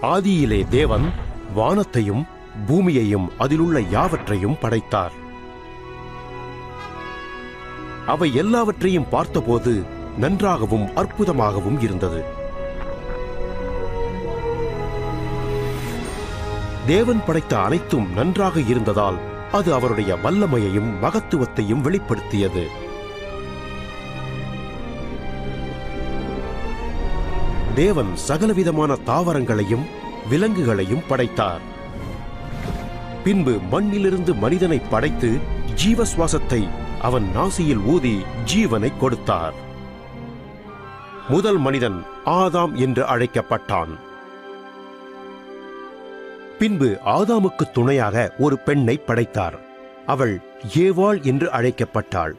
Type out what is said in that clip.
ஆதியிலே தேவன் வானத்தையும் பூமியையும் அதிலுள்ள யாவற்றையும் படைத்தார். அவை எல்லாவற்றையும் பார்த்தபோது நன்றாகவும் அற்புதமாகவும் இருந்தது. தேவன் படைத்த அனைத்தும் நன்றாக இருந்ததால் அது அவருடைய வல்லமையையும் மகத்துவத்தையும் வெளிப்படுத்தியது. தேவன் சகலவிதமான தாவரங்களையும் விலங்குகளையும் படைத்தார். பின்பு மண்ணிலிருந்து மனிதனை படைத்து ஜீவசுவாசத்தை அவன் நாசியில் ஊதி ஜீவனை கொடுத்தார். முதல் மனிதன் ஆதாம் என்று அழைக்கப்பட்டான். பின்பு ஆதாமுக்கு துணையாக ஒரு பெண்ணை படைத்தார். அவள் ஏவாள் என்று அழைக்கப்பட்டாள்.